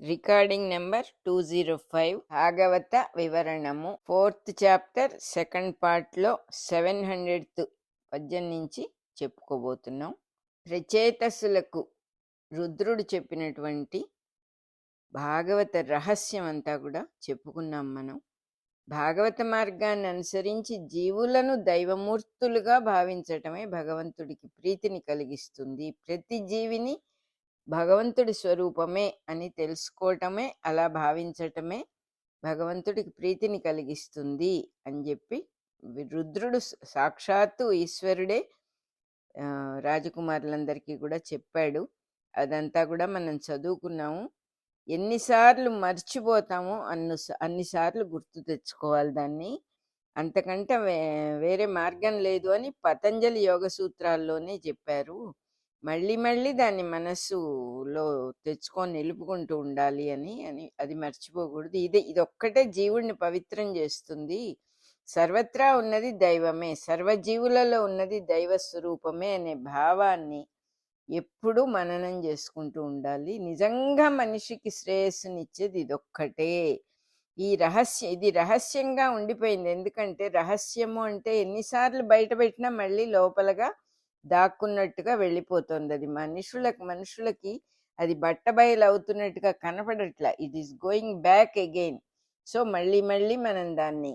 Recording number 205 భాగవత వివరణము 4th chapter second పార్ట్లో 700th పద్యం నుంచి చెప్పుకోబోతున్నాం. ప్రచేతసులకు రుద్రుడు చెప్పినటువంటి భాగవత రహస్యం అంతా కూడా చెప్పుకున్నాం మనం. భాగవత మార్గాన్ని అనుసరించి జీవులను దైవమూర్తులుగా భావించటమే భగవంతుడికి ప్రీతిని కలిగిస్తుంది. ప్రతి జీవిని భగవంతుడి స్వరూపమే అని తెలుసుకోవటమే, అలా భావించటమే భగవంతుడికి ప్రీతిని కలిగిస్తుంది అని చెప్పి రుద్రుడు సాక్షాత్తు ఈశ్వరుడే రాజకుమారులందరికీ కూడా చెప్పాడు. అదంతా కూడా మనం చదువుకున్నాము. ఎన్నిసార్లు మర్చిపోతామో అన్నిసార్లు గుర్తు తెచ్చుకోవాలి దాన్ని. అంతకంటే వేరే మార్గం లేదు అని పతంజలి యోగ సూత్రాల్లోనే చెప్పారు. మళ్ళీ మళ్ళీ దాన్ని మనస్సులో తెచ్చుకొని నిలుపుకుంటూ ఉండాలి అని అది మర్చిపోకూడదు. ఇదొక్కటే జీవుడిని పవిత్రం చేస్తుంది. సర్వత్రా ఉన్నది దైవమే, సర్వజీవులలో ఉన్నది దైవ స్వరూపమే అనే భావాన్ని ఎప్పుడూ మననం చేసుకుంటూ ఉండాలి. నిజంగా మనిషికి శ్రేయస్సునిచ్చేది ఇదొక్కటే. ఇది రహస్యంగా ఉండిపోయింది. ఎందుకంటే రహస్యము అంటే ఎన్నిసార్లు బయట పెట్టినా మళ్ళీ లోపలగా దాక్కున్నట్టుగా వెళ్ళిపోతుంది. అది మనుషులకి అది బట్టబయలు అవుతున్నట్టుగా కనపడట్లా. It is going back again. So మళ్ళీ మళ్ళీ మనం దాన్ని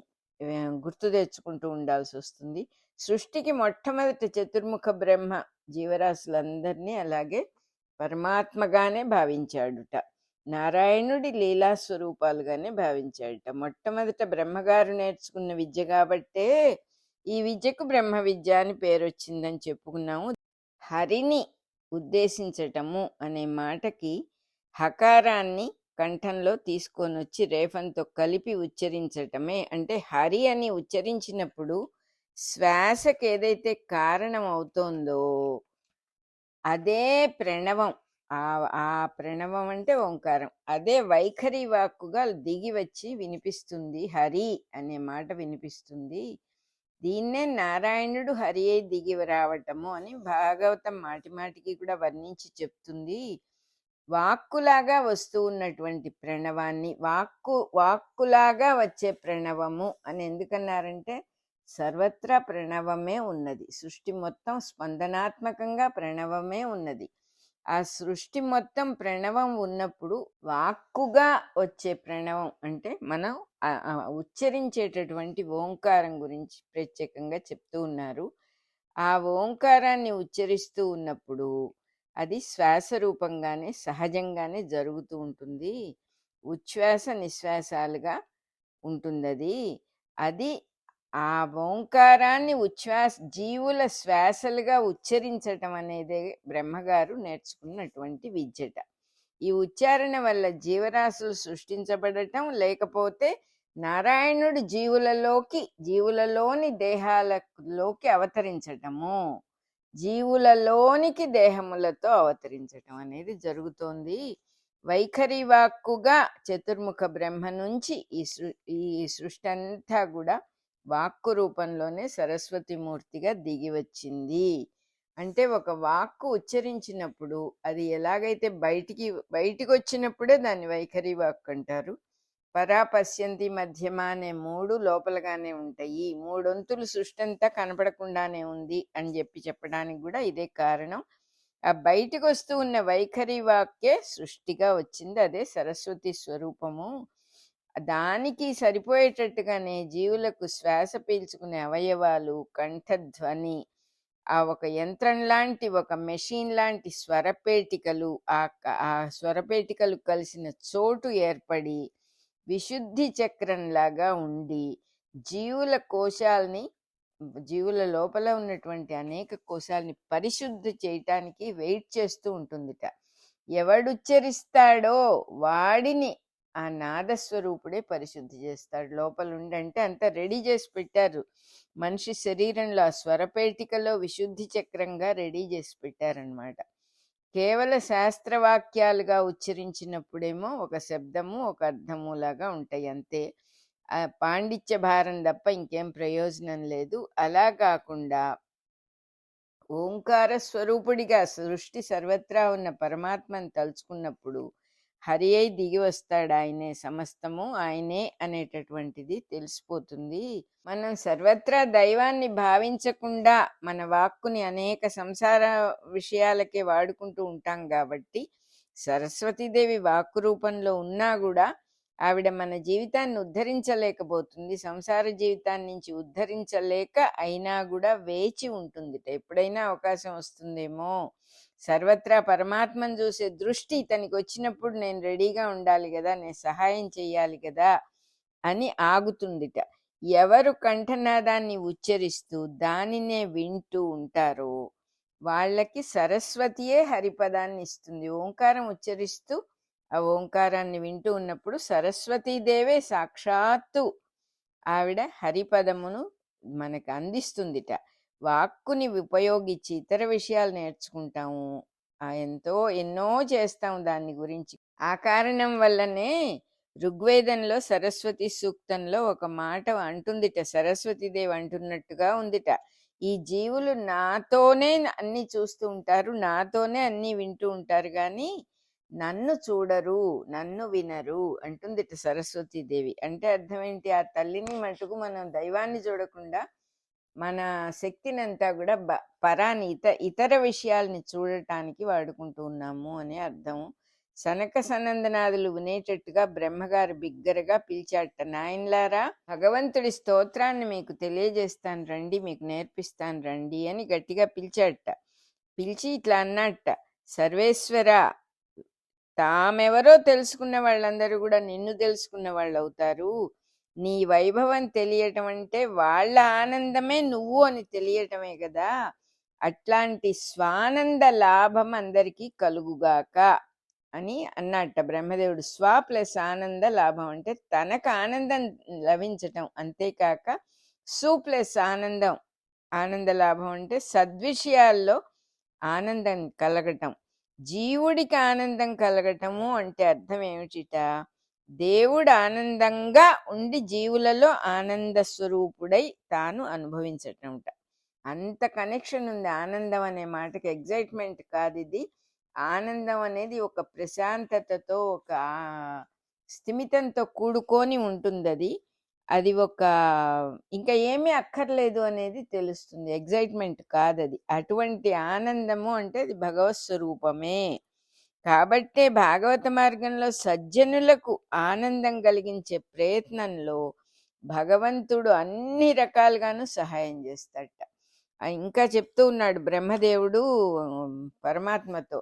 గుర్తు తెచ్చుకుంటూ ఉండాల్సి వస్తుంది. సృష్టికి మొట్టమొదటి చతుర్ముఖ బ్రహ్మ జీవరాశులందరినీ అలాగే పరమాత్మగానే భావించాడుట. నారాయణుడి లీలా స్వరూపాలుగానే భావించాడుట. మొట్టమొదట బ్రహ్మగారు నేర్చుకున్న విద్య కాబట్టే ఈ విద్యకు బ్రహ్మ విద్య అని పేరు వచ్చిందని చెప్పుకున్నాము. హరిని ఉద్దేశించటము అనే మాటకి హకారాన్ని కంఠంలో తీసుకొని వచ్చి రేఫంతో కలిపి ఉచ్చరించటమే. అంటే హరి అని ఉచ్చరించినప్పుడు శ్వాసకి ఏదైతే కారణం అవుతోందో అదే ప్రణవం. ఆ ప్రణవం అంటే ఓంకారం. అదే వైఖరి వాక్కుగా దిగి వచ్చి వినిపిస్తుంది. హరి అనే మాట వినిపిస్తుంది. దీన్నే నారాయణుడు హరి అయి దిగి రావటము అని భాగవతం మాటి మాటికి కూడా వర్ణించి చెప్తుంది. వాక్కులాగా వస్తూ ఉన్నటువంటి ప్రణవాన్ని వాక్కులాగా వచ్చే ప్రణవము అని ఎందుకన్నారంటే సర్వత్రా ప్రణవమే ఉన్నది. సృష్టి మొత్తం స్పందనాత్మకంగా ప్రణవమే ఉన్నది. ఆ సృష్టి మొత్తం ప్రణవం ఉన్నప్పుడు వాక్కుగా వచ్చే ప్రణవం అంటే మనం ఉచ్చరించేటటువంటి ఓంకారం గురించి ప్రత్యేకంగా చెప్తూ ఉన్నారు. ఆ ఓంకారాన్ని ఉచ్చరిస్తూ ఉన్నప్పుడు అది శ్వాస రూపంగానే సహజంగానే జరుగుతూ ఉంటుంది. ఉచ్ఛ్వాస నిశ్వాసాలుగా ఉంటుంది. అది ఆ ఓంకారాన్ని జీవుల శ్వాసలుగా ఉచ్చరించటం అనేది బ్రహ్మగారు నేర్చుకున్నటువంటి విద్యట. ఈ ఉచ్చారణ వల్ల జీవరాశులు సృష్టించబడటం, లేకపోతే నారాయణుడు జీవులలోని దేహాలలోకి అవతరించటము, జీవులలోనికి దేహములతో అవతరించటం అనేది జరుగుతోంది. వైఖరి వాక్కుగా చతుర్ముఖ బ్రహ్మ నుంచి ఈ సృష్టి అంతా కూడా వాక్కు రూపంలోనే సరస్వతి మూర్తిగా దిగి వచ్చింది. అంటే ఒక వాక్కు ఉచ్చరించినప్పుడు అది ఎలాగైతే బయటికి వచ్చినప్పుడే దాన్ని వైఖరి వాక్కు అంటారు. పరా పశ్యంతి మధ్యమ అనే 3 లోపలగానే ఉంటాయి. 3 వంతులు సృష్టి అంతా కనపడకుండానే ఉంది అని చెప్పడానికి కూడా ఇదే కారణం. ఆ బయటికి వస్తూ ఉన్న వైఖరి వాక్యే సృష్టిగా వచ్చింది. అదే సరస్వతి స్వరూపము. దానికి సరిపోయేటట్టుగానే జీవులకు శ్వాస పీల్చుకునే అవయవాలు, కంఠధ్వని, ఆ ఒక యంత్రం లాంటి ఒక మెషిన్ లాంటి స్వరపేటికలు, ఆ స్వరపేటికలు కలిసిన చోటు ఏర్పడి విశుద్ధి చక్రంలాగా ఉండి జీవుల లోపల ఉన్నటువంటి అనేక కోశాలని పరిశుద్ధి చేయటానికి వెయిట్ చేస్తూ ఉంటుందిట. ఎవడుచ్చరిస్తాడో వాడిని ఆ నాదస్వరూపుడే పరిశుద్ధి చేస్తాడు. లోపల ఉండంటే అంతా రెడీ చేసి పెట్టారు. మనిషి శరీరంలో ఆ స్వరపేటికలో విశుద్ధి చక్రంగా రెడీ చేసి పెట్టారనమాట. కేవల శాస్త్రవాక్యాలుగా ఉచ్చరించినప్పుడేమో ఒక శబ్దము ఒక అర్థము లాగా ఉంటాయి అంతే. ఆ పాండిత్య భారం తప్ప ఇంకేం ప్రయోజనం లేదు. అలా కాకుండా ఓంకార స్వరూపుడిగా సృష్టి సర్వత్రా ఉన్న పరమాత్మను తలుచుకున్నప్పుడు హరి అయి దిగి వస్తాడు, ఆయనే సమస్తము ఆయనే అనేటటువంటిది తెలిసిపోతుంది. మనం సర్వత్రా దైవాన్ని భావించకుండా మన వాక్కుని అనేక సంసార విషయాలకే వాడుకుంటూ ఉంటాం కాబట్టి సరస్వతీదేవి వాక్కు రూపంలో ఉన్నా కూడా ఆవిడ మన జీవితాన్ని ఉద్ధరించలేకపోతుంది. సంసార జీవితాన్ని నుంచి ఉద్ధరించలేక అయినా కూడా వేచి ఉంటుంది. ఎప్పుడైనా అవకాశం వస్తుందేమో, సర్వత్రా పరమాత్మను చూసే దృష్టి తనకి వచ్చినప్పుడు నేను రెడీగా ఉండాలి కదా, నేను సహాయం చెయ్యాలి కదా అని ఆగుతుందిట. ఎవరు కంఠనాదాన్ని ఉచ్చరిస్తూ దానినే వింటూ ఉంటారో వాళ్ళకి సరస్వతియే హరిపదాన్ని ఇస్తుంది. ఓంకారం ఉచ్చరిస్తూ ఆ ఓంకారాన్ని వింటూ ఉన్నప్పుడు సరస్వతీదేవే సాక్షాత్తు ఆవిడ హరిపదమును మనకు అందిస్తుందిట. వాక్కుని ఉపయోగించి ఇతర విషయాలు నేర్చుకుంటాము, ఎన్నో చేస్తాం దాని గురించి. ఆ కారణం వల్లనే ఋగ్వేదంలో సరస్వతి సూక్తంలో ఒక మాట అంటుందిట, సరస్వతీదేవి అంటున్నట్టుగా ఉందిట, ఈ జీవులు నాతోనే అన్ని చూస్తూ ఉంటారు, నాతోనే అన్ని వింటూ ఉంటారు, కానీ నన్ను చూడరు, నన్ను వినరు అంటుందిట సరస్వతీదేవి. అంటే అర్థం ఏంటి? ఆ తల్లిని మటుకు మనం దైవాన్ని చూడకుండా మన శక్తినంతా కూడా పరాని ఇతర విషయాల్ని చూడటానికి వాడుకుంటూ ఉన్నాము అని అర్థం. సనక సనందనాదులు వినేటట్టుగా బ్రహ్మగారు బిగ్గరగా పిలిచాట, నాయనలారా భగవంతుడి స్తోత్రాన్ని మీకు తెలియజేస్తాను రండి, మీకు నేర్పిస్తాను రండి అని గట్టిగా పిలిచాట. పిలిచి ఇట్లా అన్నట్ట, సర్వేశ్వర, తామెవరో తెలుసుకున్న వాళ్ళందరూ కూడా నిన్ను తెలుసుకున్న వాళ్ళు అవుతారు. నీ వైభవం తెలియటం అంటే వాళ్ళ ఆనందమే నువ్వు అని తెలియటమే కదా. అట్లాంటి స్వానంద లాభం అందరికీ కలుగుగాక అని అన్నట్ట బ్రహ్మదేవుడు. స్వ ప్లస్ ఆనంద లాభం అంటే తనకు ఆనందం లభించటం, అంతేకాక సు ప్లస్ ఆనందం, ఆనంద లాభం అంటే సద్విషయాల్లో ఆనందం కలగటం. జీవుడికి ఆనందం కలగటము అంటే అర్థం ఏమిటిట? దేవుడు ఆనందంగా ఉండి జీవులలో ఆనంద స్వరూపుడై తాను అనుభవించటంట. అంత కనెక్షన్ ఉంది ఆనందం అనే మాటకి. ఎగ్జైట్మెంట్ కాదు ఇది. ఆనందం అనేది ఒక ప్రశాంతతతో, ఒక స్థిమితంతో కూడుకొని ఉంటుంది. అది ఒక ఇంకా ఏమీ అక్కర్లేదు అనేది తెలుస్తుంది. ఎగ్జైట్మెంట్ కాదది. అటువంటి ఆనందము అంటే అది భగవత్ స్వరూపమే. కాబట్టే భాగవత మార్గంలో సజ్జనులకు ఆనందం కలిగించే ప్రయత్నంలో భగవంతుడు అన్ని రకాలుగాను సహాయం చేస్తాడట. ఇంకా చెప్తూ ఉన్నాడు బ్రహ్మదేవుడు పరమాత్మతో,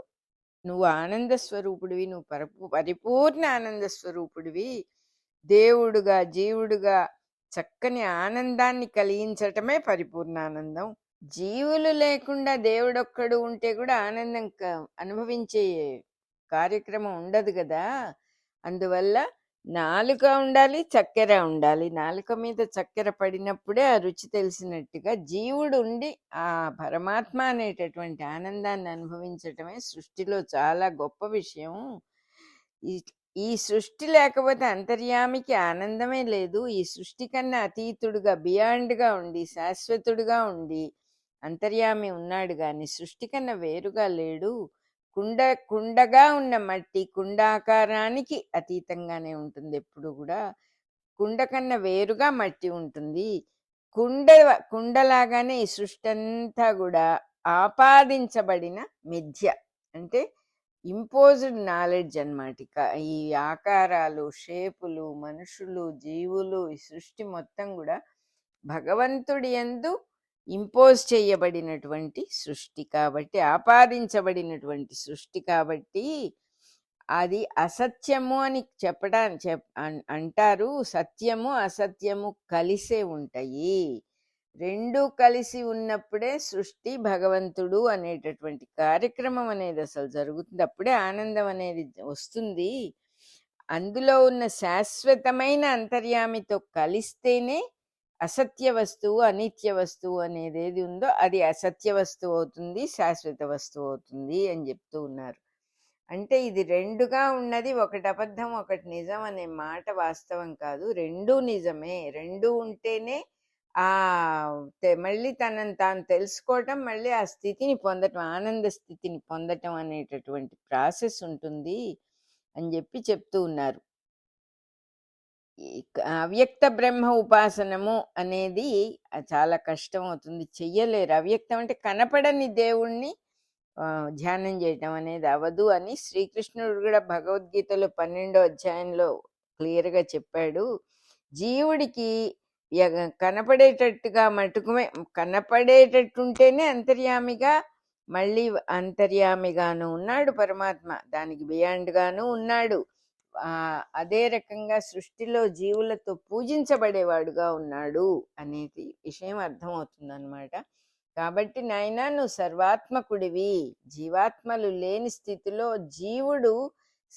నువ్వు ఆనంద స్వరూపుడివి, నువ్వు పరిపూర్ణ ఆనంద స్వరూపుడివి, దేవుడుగా జీవుడుగా చక్కని ఆనందాన్ని కలిగించటమే పరిపూర్ణానందం. జీవులు లేకుండా దేవుడొక్కడు ఉంటే కూడా ఆనందం అనుభవించే కార్యక్రమం ఉండదు కదా. అందువల్ల నాలుక ఉండాలి, చక్కెర ఉండాలి. నాలుక మీద చక్కెర పడినప్పుడే ఆ రుచి తెలిసినట్టుగా జీవుడు ఉండి ఆ పరమాత్మ అనేటటువంటి ఆనందాన్ని అనుభవించటమే సృష్టిలో చాలా గొప్ప విషయం. ఈ సృష్టి లేకపోతే అంతర్యామికి ఆనందమే లేదు. ఈ సృష్టి కన్నా అతీతుడుగా, బియాండ్గా ఉండి, శాశ్వతుడుగా ఉండి అంతర్యామి ఉన్నాడు, కానీ సృష్టి కన్నా వేరుగా లేడు. కుండగా ఉన్న మట్టి కుండాకారానికి అతీతంగానే ఉంటుంది ఎప్పుడు కూడా. కుండ కన్నా వేరుగా మట్టి ఉంటుంది. కుండలాగానే ఈ సృష్టి అంతా కూడా ఆపాదించబడిన మిథ్య, అంటే ఇంపోజ్డ్ నాలెడ్జ్ అన్నమాట. ఈ ఆకారాలు, షేపులు, మనుషులు, జీవులు, ఈ సృష్టి మొత్తం కూడా భగవంతుడి యందు ఇంపోజ్ చేయబడినటువంటి సృష్టి కాబట్టి, ఆపాదించబడినటువంటి సృష్టి కాబట్టి అది అసత్యము అని అంటారు. సత్యము అసత్యము కలిసే ఉంటాయి. రెండు కలిసి ఉన్నప్పుడే సృష్టి భగవంతుడు అనేటటువంటి కార్యక్రమం అనేది అసలు జరుగుతుంది. అప్పుడే ఆనందం అనేది వస్తుంది. అందులో ఉన్న శాశ్వతమైన అంతర్యామితో కలిస్తేనే అసత్య వస్తువు, అనిత్య వస్తువు అనేది ఏది ఉందో అది అసత్య వస్తువు అవుతుంది, శాశ్వత వస్తువు అవుతుంది అని చెప్తూ ఉన్నారు. అంటే ఇది రెండుగా ఉన్నది, ఒకటి అబద్ధం ఒకటి నిజం అనే మాట వాస్తవం కాదు. రెండూ నిజమే. రెండూ ఉంటేనే ఆ మళ్ళీ తనని తాను తెలుసుకోవటం, మళ్ళీ ఆ స్థితిని పొందటం, ఆనంద స్థితిని పొందటం అనేటటువంటి ప్రాసెస్ ఉంటుంది. అని చెప్పి చెప్తూ ఉన్నారు. అవ్యక్త బ్రహ్మ ఉపాసనము అనేది చాలా కష్టం అవుతుంది, చెయ్యలేరు. అవ్యక్తం అంటే కనపడని దేవుణ్ణి ధ్యానం చేయటం అనేది అవదు అని శ్రీకృష్ణుడు కూడా భగవద్గీతలో 12వ అధ్యాయంలో క్లియర్గా చెప్పాడు. జీవుడికి కనపడేటట్టుగా మటుకుమే, కనపడేటట్టుంటేనే అంతర్యామిగా, మళ్ళీ అంతర్యామిగాను ఉన్నాడు పరమాత్మ, దానికి బియాండ్ గాను ఉన్నాడు. అదే రకంగా సృష్టిలో జీవులతో పూజించబడేవాడుగా ఉన్నాడు అనేది విషయం అర్థమవుతుంది అనమాట. కాబట్టి నాయనా, నువ్వు సర్వాత్మకుడివి. జీవాత్మలు లేని స్థితిలో జీవుడు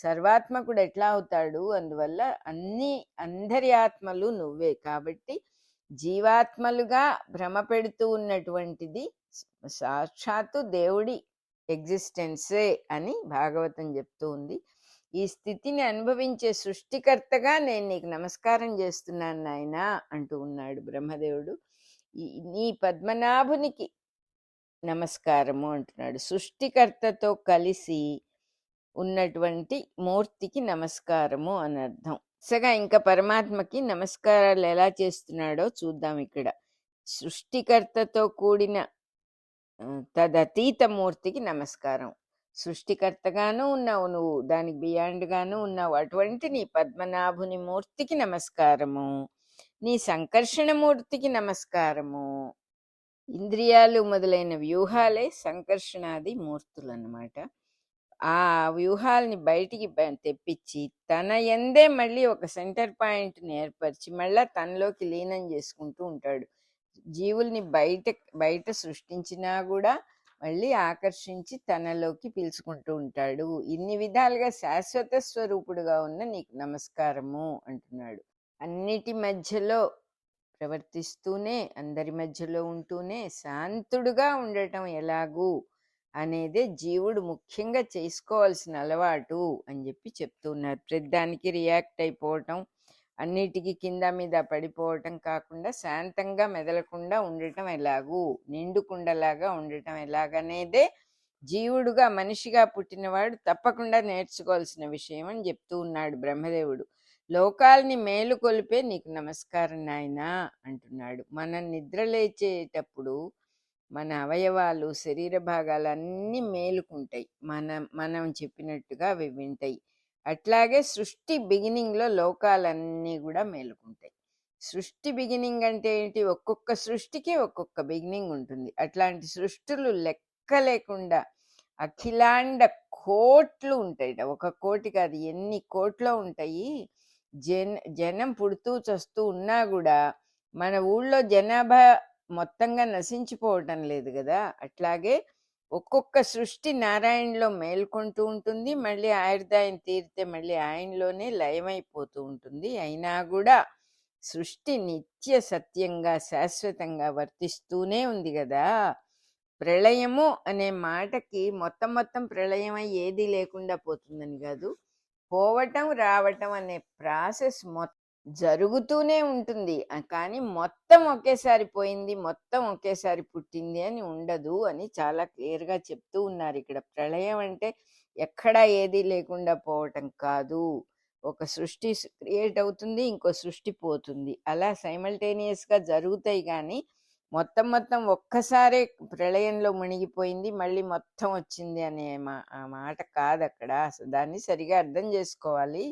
సర్వాత్మకుడు ఎట్లా అవుతాడు? అందువల్ల అందరి ఆత్మలు నువ్వే. కాబట్టి జీవాత్మలుగా భ్రమ పెడుతూ ఉన్నటువంటిది సాక్షాత్తు దేవుడి ఎగ్జిస్టెన్సే అని భాగవతం చెప్తూ ఉంది. ఈ స్థితిని అనుభవించే సృష్టికర్తగా నేను నీకు నమస్కారం చేస్తున్నాను నాయనా అంటూ ఉన్నాడు బ్రహ్మదేవుడు. నీ పద్మనాభునికి నమస్కారము అంటున్నాడు. సృష్టికర్తతో కలిసి ఉన్నటువంటి మూర్తికి నమస్కారము అని అర్థం. సగా ఇంకా పరమాత్మకి నమస్కారాలు ఎలా చేస్తున్నాడో చూద్దాం. ఇక్కడ సృష్టికర్తతో కూడిన తదతీత మూర్తికి నమస్కారం. సృష్టికర్తగాను ఉన్నావు నువ్వు, దానికి బియాండ్ గాను ఉన్నావు. అటువంటి నీ పద్మనాభుని మూర్తికి నమస్కారము, నీ సంకర్షణ మూర్తికి నమస్కారము. ఇంద్రియాలు మొదలైన వ్యూహాలే సంకర్షణాది మూర్తులు అన్నమాట. ఆ వ్యూహాల్ని బయటికి తెప్పించి తన ఎందే మళ్ళీ ఒక సెంటర్ పాయింట్ని ఏర్పరిచి మళ్ళా తనలోకి లీనం చేసుకుంటూ ఉంటాడు. జీవుల్ని బయట సృష్టించినా కూడా మళ్ళీ ఆకర్షించి తనలోకి పిలుచుకుంటూ ఉంటాడు. ఇన్ని విధాలుగా శాశ్వత స్వరూపుడుగా ఉన్న నీకు నమస్కారము అంటున్నాడు. అన్నిటి మధ్యలో ప్రవర్తిస్తూనే, అందరి మధ్యలో ఉంటూనే శాంతుడుగా ఉండటం ఎలాగూ అనేదే జీవుడు ముఖ్యంగా చేసుకోవాల్సిన అలవాటు అని చెప్పి చెప్తున్నారు. ప్రతిదానికి రియాక్ట్ అయిపోవటం, అన్నిటికీ కింద మీద పడిపోవటం కాకుండా శాంతంగా మెదలకుండా ఉండటం ఎలాగూ, నిండుకుండలాగా ఉండటం ఎలాగనేదే జీవుడుగా, మనిషిగా పుట్టినవాడు తప్పకుండా నేర్చుకోవాల్సిన విషయం అని చెప్తూ ఉన్నాడు బ్రహ్మదేవుడు. లోకాల్ని మేలుకొలిపే నీకు నమస్కారం నాయనా అంటున్నాడు. మనం నిద్ర లేచేటప్పుడు మన అవయవాలు, శరీర భాగాలు అన్నీ మేలుకుంటాయి. మనం చెప్పినట్టుగా అవి వింటాయి. అట్లాగే సృష్టి బిగినింగ్లో లోకాలన్నీ కూడా మేలుకుంటాయి. సృష్టి బిగినింగ్ అంటే ఏంటి? ఒక్కొక్క సృష్టికి ఒక్కొక్క బిగినింగ్ ఉంటుంది. అట్లాంటి సృష్టులు లెక్క లేకుండా అఖిలాండ కోట్లు ఉంటాయి. ఒక కోటి కాదు, ఎన్ని కోట్లో ఉంటాయి. జనం పుడుతూ చస్తూ ఉన్నా కూడా మన ఊళ్ళో జనాభా మొత్తంగా నశించిపోవటం లేదు కదా. అట్లాగే ఒక్కొక్క సృష్టి నారాయణలో మేల్కొంటూ ఉంటుంది, మళ్ళీ ఆయుర్దాయం తీరితే మళ్ళీ ఆయనలోనే లయమైపోతూ ఉంటుంది. అయినా కూడా సృష్టి నిత్య సత్యంగా శాశ్వతంగా వర్తిస్తూనే ఉంది కదా. ప్రళయము అనే మాటకి మొత్తం ప్రళయమై ఏది లేకుండా పోతుందని కాదు, పోవటం రావటం అనే ప్రాసెస్ జరుగుతూనే ఉంటుంది. కానీ మొత్తం ఒకేసారి పోయింది, మొత్తం ఒకేసారి పుట్టింది అని ఉండదు అని చాలా క్లియర్గా చెప్తూ ఉన్నారు ఇక్కడ. ప్రళయం అంటే ఎక్కడా ఏది లేకుండా పోవటం కాదు. ఒక సృష్టి క్రియేట్ అవుతుంది, ఇంకో సృష్టి పోతుంది, అలా సైమల్టేనియస్గా జరుగుతాయి. కానీ మొత్తం ఒక్కసారే ప్రళయంలో మునిగిపోయింది మళ్ళీ మొత్తం వచ్చింది అనే ఆ మాట కాదు అక్కడ. అసలు దాన్ని సరిగా అర్థం చేసుకోవాలి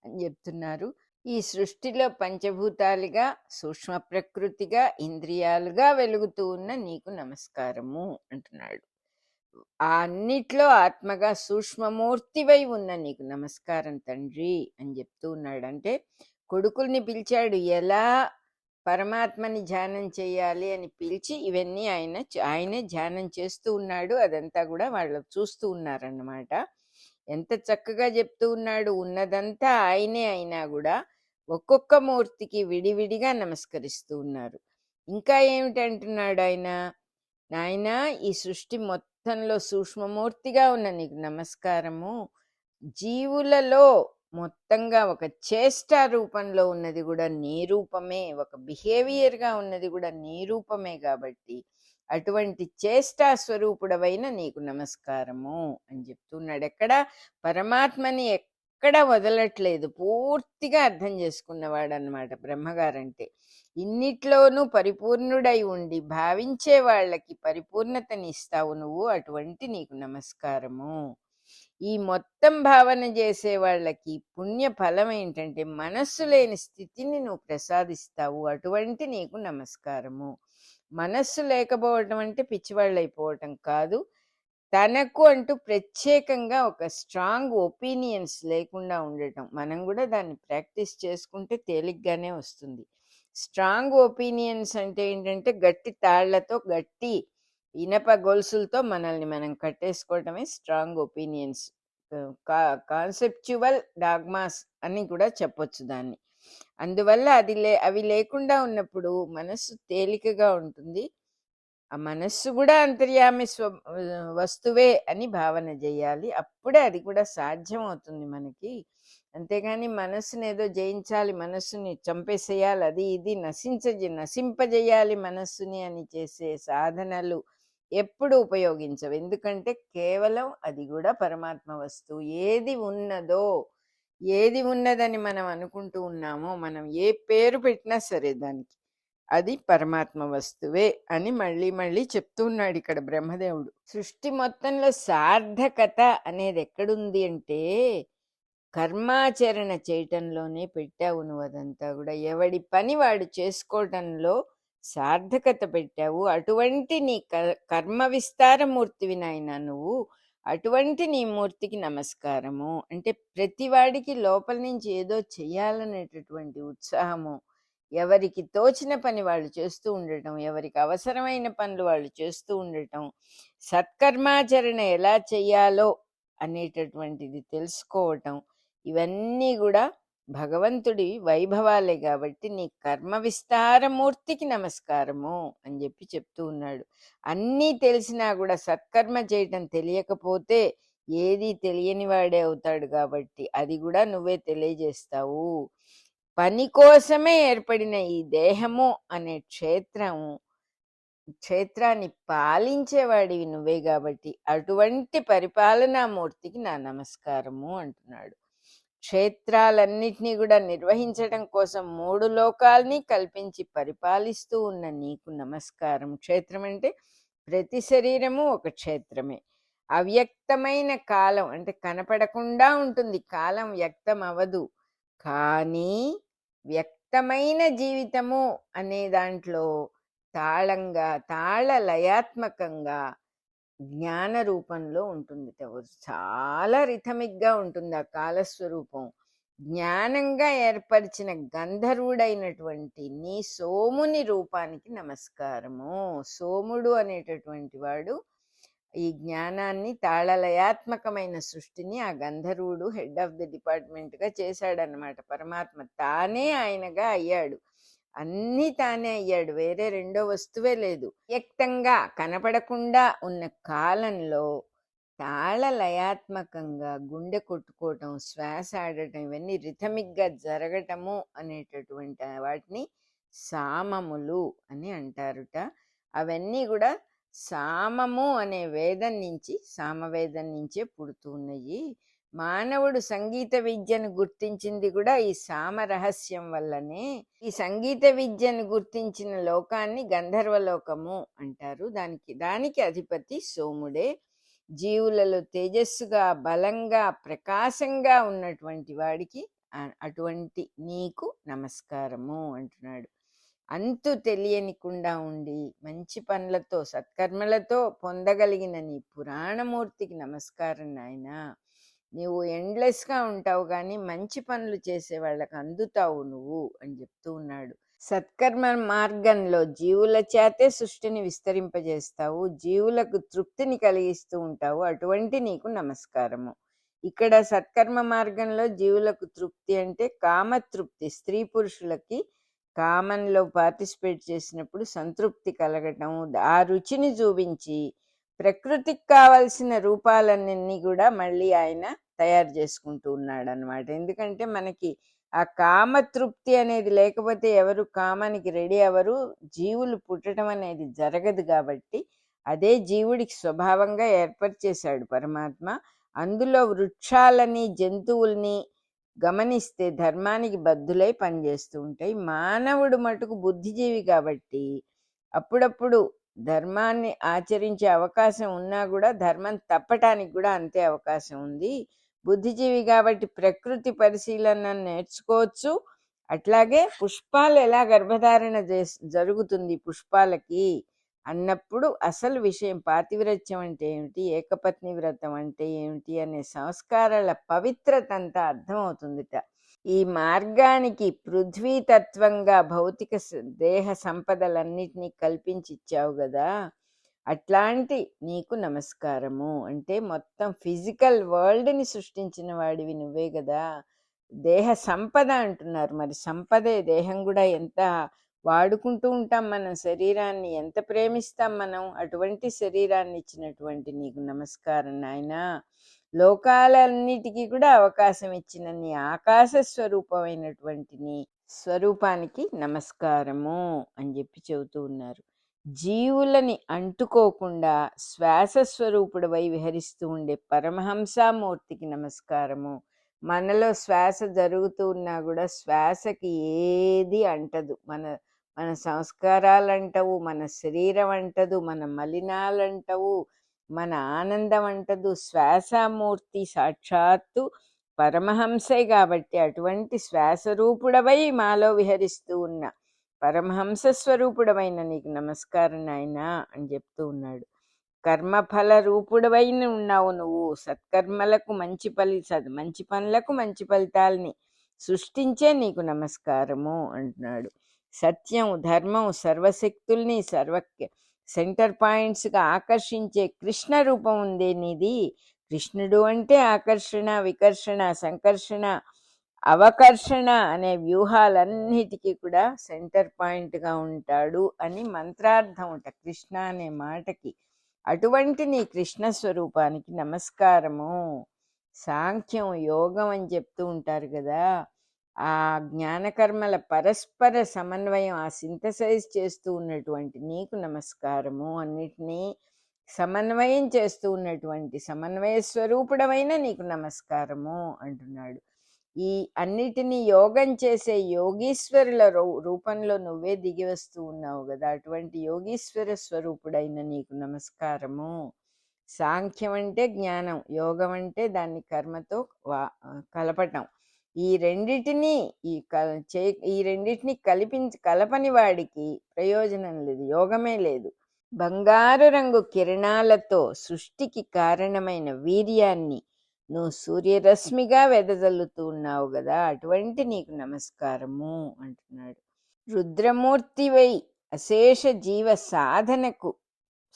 అని చెప్తున్నారు. ఈ సృష్టిలో పంచభూతాలుగా, సూక్ష్మ ప్రకృతిగా, ఇంద్రియాలుగా వెలుగుతూ ఉన్న నీకు నమస్కారము అంటున్నాడు. ఆ అన్నిట్లో ఆత్మగా సూక్ష్మమూర్తివై ఉన్న నీకు నమస్కారం తండ్రి అని చెప్తూ ఉన్నాడు. అంటే కొడుకుల్ని పిలిచాడు, ఎలా పరమాత్మని ధ్యానం చేయాలి అని పిలిచి ఇవన్నీ ఆయనే ధ్యానం చేస్తూ ఉన్నాడు. అదంతా కూడా వాళ్ళు చూస్తూ ఉన్నారన్నమాట. ఎంత చక్కగా చెప్తూ ఉన్నాడు. ఉన్నదంతా ఆయనే అయినా కూడా ఒక్కొక్క మూర్తికి విడివిడిగా నమస్కరిస్తూ ఉన్నారు. ఇంకా ఏమిటంటున్నాడు ఆయన? నాయన, ఈ సృష్టి మొత్తంలో సూక్ష్మమూర్తిగా ఉన్న నీకు నమస్కారము. జీవులలో మొత్తంగా ఒక చేష్టా రూపంలో ఉన్నది కూడా నీ రూపమే, ఒక బిహేవియర్గా ఉన్నది కూడా నీ రూపమే. కాబట్టి అటువంటి చేష్టా స్వరూపుడవైన నీకు నమస్కారము అని చెప్తున్నాడు. ఎక్కడ పరమాత్మని ఎక్కడా వదలట్లేదు. పూర్తిగా అర్థం చేసుకున్నవాడనమాట బ్రహ్మగారంటే. ఇన్నిట్లోనూ పరిపూర్ణుడై ఉండి భావించే వాళ్ళకి పరిపూర్ణతనిస్తావు నువ్వు. అటువంటి నీకు నమస్కారము. ఈ మొత్తం భావన చేసే వాళ్ళకి పుణ్య ఫలం ఏంటంటే మనస్సు లేని స్థితిని నువ్వు ప్రసాదిస్తావు. అటువంటి నీకు నమస్కారము. మనస్సు లేకపోవటం అంటే పిచ్చివాళ్ళైపోవటం కాదు. తనకు అంటూ ప్రత్యేకంగా ఒక స్ట్రాంగ్ ఒపీనియన్స్ లేకుండా ఉండటం. మనం కూడా దాన్ని ప్రాక్టీస్ చేసుకుంటే తేలిగ్గానే వస్తుంది. స్ట్రాంగ్ ఒపీనియన్స్ అంటే ఏంటంటే గట్టి తాళ్లతో, గట్టి ఇనప గొలుసులతో మనల్ని మనం కట్టేసుకోవటమే స్ట్రాంగ్ ఒపీనియన్స్. కాన్సెప్చువల్ డాగ్మాస్ అని కూడా చెప్పొచ్చు దాన్ని. అందువల్ల అవి లేకుండా ఉన్నప్పుడు మనస్సు తేలికగా ఉంటుంది. ఆ మనస్సు కూడా అంతర్యామి వస్తువే అని భావన చేయాలి. అప్పుడే అది కూడా సాధ్యం అవుతుంది మనకి. అంతేగాని మనస్సుని ఏదో జయించాలి, మనస్సుని చంపేసేయాలి, అది ఇది నశింపజేయాలి మనస్సుని అని చేసే సాధనలు ఎప్పుడు ఉపయోగించవు. ఎందుకంటే కేవలం అది కూడా పరమాత్మ వస్తువు. ఏది ఉన్నదని మనం అనుకుంటూ ఉన్నామో, మనం ఏ పేరు పెట్టినా సరే దానికి, అది పరమాత్మ వస్తువే అని మళ్ళీ మళ్ళీ చెప్తూ ఉన్నాడు ఇక్కడ బ్రహ్మదేవుడు. సృష్టి మొత్తంలో సార్థకత అనేది ఎక్కడుంది అంటే కర్మాచరణ చేయటంలోనే పెట్టావు నువ్వు. అదంతా కూడా ఎవడి పని వాడు చేసుకోవటంలో సార్థకత పెట్టావు. అటువంటి నీ కర్మ విస్తారమూర్తివి నాయన నువ్వు. అటువంటి నీ మూర్తికి నమస్కారము. అంటే ప్రతివాడికి లోపల నుంచి ఏదో చెయ్యాలనేటటువంటి ఉత్సాహము, ఎవరికి తోచిన పని వాళ్ళు చేస్తూ ఉండటం, ఎవరికి అవసరమైన పనులు వాళ్ళు చేస్తూ ఉండటం, సత్కర్మాచరణ ఎలా చెయ్యాలో అనేటటువంటిది తెలుసుకోవటం, ఇవన్నీ కూడా భగవంతుడి వైభవాలే. కాబట్టి నీ కర్మ విస్తారమూర్తికి నమస్కారము అని చెప్తూ ఉన్నాడు. అన్నీ తెలిసినా కూడా సత్కర్మ చేయటం తెలియకపోతే ఏది తెలియని వాడే అవుతాడు. కాబట్టి అది కూడా నువ్వే తెలియజేస్తావు. పని కోసమే ఏర్పడిన ఈ దేహము అనే క్షేత్రాన్ని పాలించేవాడివి నువ్వే. కాబట్టి అటువంటి పరిపాలనామూర్తికి నా నమస్కారము అంటున్నాడు. క్షేత్రాలన్నిటినీ కూడా నిర్వహించడం కోసం 3 లోకాల్ని కల్పించి పరిపాలిస్తూ ఉన్న నీకు నమస్కారం. క్షేత్రం అంటే ప్రతి శరీరము ఒక క్షేత్రమే. అవ్యక్తమైన కాలం అంటే కనపడకుండా ఉంటుంది, కాలం వ్యక్తం అవదు. కానీ వ్యక్తమైన జీవితము అనే దాంట్లో తాళ లయాత్మకంగా జ్ఞాన రూపంలో ఉంటుంది. చాలా రిథమిక్గా ఉంటుంది ఆ కాలస్వరూపం. జ్ఞానంగా ఏర్పరిచిన గంధర్వుడైనటువంటి నీ సోముని రూపానికి నమస్కారము. సోముడు అనేటటువంటి వాడు ఈ జ్ఞానాన్ని, తాళలయాత్మకమైన సృష్టిని ఆ గంధర్వుడు హెడ్ ఆఫ్ ది డిపార్ట్మెంట్గా చేశాడనమాట. పరమాత్మ తానే ఆయనగా అయ్యాడు. అన్నీ తానే అయ్యాడు, వేరే రెండో వస్తువే లేదు. వ్యక్తంగా కనపడకుండా ఉన్న కాలంలో తాళలయాత్మకంగా గుండె కొట్టుకోవటం, శ్వాస ఆడటం, ఇవన్నీ రిథమిక్గా జరగటము అనేటటువంటి వాటిని సామములు అని అంటారుట. అవన్నీ కూడా సామము అనే వేదం నుంచి, సామవేదం నుంచే పుడుతూ ఉన్నాయి. మానవుడు సంగీత విద్యను గుర్తించింది కూడా ఈ సామ రహస్యం వల్లనే. ఈ సంగీత విద్యను గుర్తించిన లోకాన్ని గంధర్వలోకము అంటారు. దానికి అధిపతి సోముడే. జీవులలో తేజస్సుగా, బలంగా, ప్రకాశంగా ఉన్నటువంటి వాడికి అటువంటి నీకు నమస్కారము అంటున్నాడు. అంతు తెలియనికుండా ఉండి మంచి పనులతో, సత్కర్మలతో పొందగలిగిన నీ పురాణమూర్తికి నమస్కారం నాయన. నీవు ఎండ్లెస్గా ఉంటావు కానీ మంచి పనులు చేసే వాళ్ళకి అందుతావు నువ్వు అని చెప్తూ ఉన్నాడు. సత్కర్మ మార్గంలో జీవుల చేతే సృష్టిని విస్తరింపజేస్తావు, జీవులకు తృప్తిని కలిగిస్తూ ఉంటావు. అటువంటి నీకు నమస్కారము. ఇక్కడ సత్కర్మ మార్గంలో జీవులకు తృప్తి అంటే కామతృప్తి. స్త్రీ పురుషులకి కామంలో పార్టిసిపేట్ చేసినప్పుడు సంతృప్తి కలగటం, ఆ రుచిని చూపించి ప్రకృతికి కావలసిన రూపాలన్నీ కూడా మళ్ళీ ఆయన తయారు చేసుకుంటూ ఉన్నాడు అనమాట. ఎందుకంటే మనకి ఆ కామతృప్తి అనేది లేకపోతే ఎవరు కామానికి రెడీ ఎవరు, జీవులు పుట్టడం అనేది జరగదు. కాబట్టి అదే జీవుడికి స్వభావంగా ఏర్పరిచేశాడు పరమాత్మ. అందులో వృక్షాలని జంతువుల్ని గమనిస్తే ధర్మానికి బద్ధులై పనిచేస్తూ ఉంటాయి. మానవుడు మటుకు బుద్ధిజీవి కాబట్టి అప్పుడప్పుడు ధర్మాన్ని ఆచరించే అవకాశం ఉన్నా కూడా ధర్మం తప్పటానికి కూడా అంతే అవకాశం ఉంది. బుద్ధిజీవి కాబట్టి ప్రకృతి పరిశీలన నేర్చుకోవచ్చు. అట్లాగే పుష్పాలు ఎలా గర్భధారణ జరుగుతుంది పుష్పాలకి అన్నప్పుడు అసలు విషయం పాతివ్రత్యం అంటే ఏమిటి, ఏకపత్ని వ్రతం అంటే ఏమిటి అనే సంస్కారాల పవిత్రత అంతా అర్థమవుతుందిట. ఈ మార్గానికి పృథ్వీతత్వంగా భౌతిక దేహ సంపదలన్నిటినీ కల్పించి ఇచ్చావు కదా, అట్లాంటి నీకు నమస్కారము అంటే మొత్తం ఫిజికల్ వరల్డ్ని సృష్టించిన వాడివి నువ్వే కదా. దేహ సంపద అంటున్నారు, మరి సంపదే. దేహం కూడా ఎంత వాడుకుంటూ ఉంటాం, మనం శరీరాన్ని ఎంత ప్రేమిస్తాం మనం. అటువంటి శరీరాన్ని ఇచ్చినటువంటి నీకు నమస్కారం నాయనా. లోకాలన్నిటికీ కూడా అవకాశం ఇచ్చిన నీ ఆకాశ స్వరూపమైనటువంటి నీ స్వరూపానికి నమస్కారము అని చెప్పి చెబుతూ ఉన్నారు. జీవులని అంటుకోకుండా శ్వాస స్వరూపుడవై విహరిస్తూ ఉండే పరమహంసామూర్తికి నమస్కారము. మనలో శ్వాస జరుగుతూ ఉన్నా కూడా శ్వాసకి ఏది అంటదు. మన మన సంస్కారాలు అంటవు, మన శరీరం అంటదు, మన మలినాలు అంటవు, మన ఆనందం అంటదు. శ్వాసమూర్తి సాక్షాత్తు పరమహంసే కాబట్టి అటువంటి శ్వాసరూపుడవై మాలో విహరిస్తూ ఉన్న పరమహంస స్వరూపుడమైన నీకు నమస్కారం నాయనా అని చెప్తూ ఉన్నాడు. కర్మఫల రూపుడవైన ఉన్నావు నువ్వు. సత్కర్మలకు మంచి పనులకు మంచి ఫలితాలని సృష్టించే నీకు నమస్కారము అంటున్నాడు. సత్యం, ధర్మం, సర్వశక్తుల్ని సెంటర్ పాయింట్స్గా ఆకర్షించే కృష్ణ రూపం ఉందే నీది. కృష్ణుడు అంటే ఆకర్షణ, వికర్షణ, సంకర్షణ, అవకర్షణ అనే వ్యూహాలన్నిటికీ కూడా సెంటర్ పాయింట్గా ఉంటాడు అని మంత్రార్థం ఉంట కృష్ణ అనే మాటకి. అటువంటి నీ కృష్ణ స్వరూపానికి నమస్కారము. సాంఖ్యం, యోగం అని చెప్తూ ఉంటారు కదా, ఆ జ్ఞానకర్మల పరస్పర సమన్వయం, ఆ సింథసైజ్ చేస్తూ ఉన్నటువంటి నీకు నమస్కారము. అన్నిటినీ సమన్వయం చేస్తూ ఉన్నటువంటి సమన్వయ స్వరూపుడమైన నీకు నమస్కారము అంటున్నాడు. ఈ అన్నిటినీ యోగం చేసే యోగీశ్వరుల రూపంలో నువ్వే దిగి వస్తూ ఉన్నావు కదా, అటువంటి యోగీశ్వర స్వరూపుడైన నీకు నమస్కారము. సాంఖ్యం అంటే జ్ఞానం, యోగం అంటే దాన్ని కర్మతో కలపటం. ఈ రెండిటినీ ఈ రెండిటినీ కలపని వాడికి ప్రయోజనం లేదు, యోగమే లేదు. బంగారు రంగు కిరణాలతో సృష్టికి కారణమైన వీర్యాన్ని నువ్వు సూర్యరశ్మిగా వెదజల్లుతూ ఉన్నావు కదా, అటువంటి నీకు నమస్కారము అంటున్నాడు. రుద్రమూర్తివై అశేష జీవ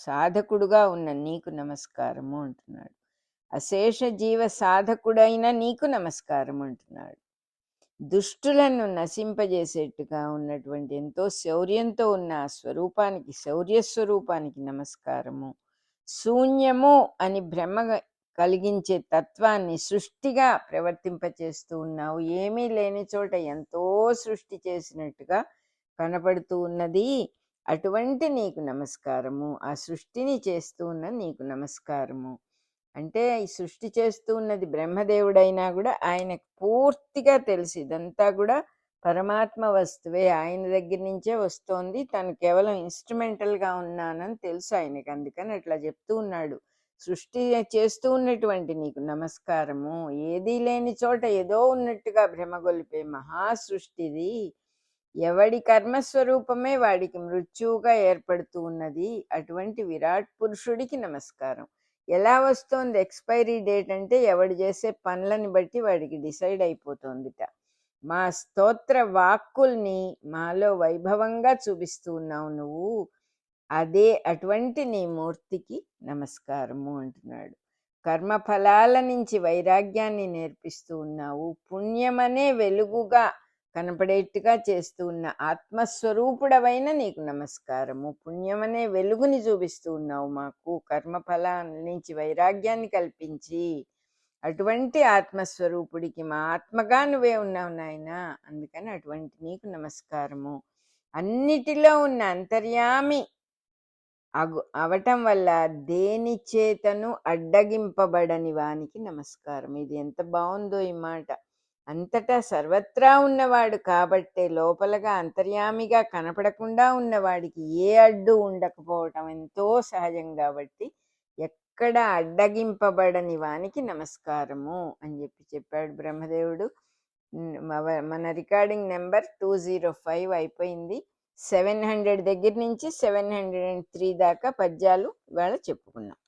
సాధకుడుగా ఉన్న నీకు నమస్కారము అంటున్నాడు. అశేష జీవ సాధకుడైన నీకు నమస్కారం అంటున్నాడు. దుష్టులను నశింపజేసేట్టుగా ఉన్నటువంటి ఎంతో శౌర్యంతో ఉన్న ఆ స్వరూపానికి, శౌర్య స్వరూపానికి నమస్కారము. శూన్యము అని భ్రమ కలిగించే తత్వాన్ని సృష్టిగా ప్రవర్తింపచేస్తూ ఉన్నావు. ఏమీ లేని చోట ఎంతో సృష్టి చేసినట్టుగా కనపడుతూ ఉన్నది. అటువంటి నీకు నమస్కారము. ఆ సృష్టిని చేస్తూ ఉన్న నీకు నమస్కారము. అంటే ఈ సృష్టి చేస్తూ ఉన్నది బ్రహ్మదేవుడైనా కూడా ఆయనకు పూర్తిగా తెలుసు ఇదంతా కూడా పరమాత్మ వస్తువే, ఆయన దగ్గర నుంచే వస్తోంది, తను కేవలం ఇన్స్ట్రుమెంటల్గా ఉన్నానని తెలుసు ఆయనకి. అందుకని అట్లా చెప్తూ ఉన్నాడు. సృష్టి చేస్తూ ఉన్నటువంటి నీకు నమస్కారము. ఏదీ లేని చోట ఏదో ఉన్నట్టుగా భ్రమగొలిపే మహా సృష్టిది. ఎవడి కర్మస్వరూపమే వాడికి మృత్యువుగా ఏర్పడుతూ ఉన్నది. అటువంటి విరాట్ పురుషుడికి నమస్కారం. ఎలా వస్తోంది ఎక్స్పైరీ డేట్ అంటే ఎవడు చేసే పనులని బట్టి వాడికి డిసైడ్ అయిపోతుందిట. మా స్తోత్ర వాక్కుల్ని మాలో వైభవంగా చూపిస్తూ ఉన్నావు నువ్వు. అటువంటి నీ మూర్తికి నమస్కారము అంటున్నాడు. కర్మఫలాల నుంచి వైరాగ్యాన్ని నేర్పిస్తూ ఉన్నావు. పుణ్యమనే వెలుగుగా కనపడేట్టుగా చేస్తూ ఉన్న ఆత్మస్వరూపుడవైన నీకు నమస్కారము. పుణ్యమనే వెలుగుని చూపిస్తూ ఉన్నావు మాకు, కర్మఫలాల నుంచి వైరాగ్యాన్ని కల్పించి. అటువంటి ఆత్మస్వరూపుడికి మా ఆత్మగా నువ్వే ఉన్నావు నాయన, అందుకని అటువంటి నీకు నమస్కారము. అన్నిటిలో ఉన్న అంతర్యామి అవటం వల్ల దేని చేతను అడ్డగింపబడని వానికి నమస్కారం. ఇది ఎంత బాగుందో ఈ మాట. అంతటా సర్వత్రా ఉన్నవాడు కాబట్టే లోపలగా అంతర్యామిగా కనపడకుండా ఉన్నవాడికి ఏ అడ్డు ఉండకపోవటం ఎంతో సహజం కాబట్టి ఎక్కడ అడ్డగింపబడని వానికి నమస్కారము అని చెప్పాడు బ్రహ్మదేవుడు. మన రికార్డింగ్ నెంబర్ 205 అయిపోయింది. 700 దగ్గర నుంచి 703 దాకా పద్యాలు ఇవాళ చెప్పుకున్నాం.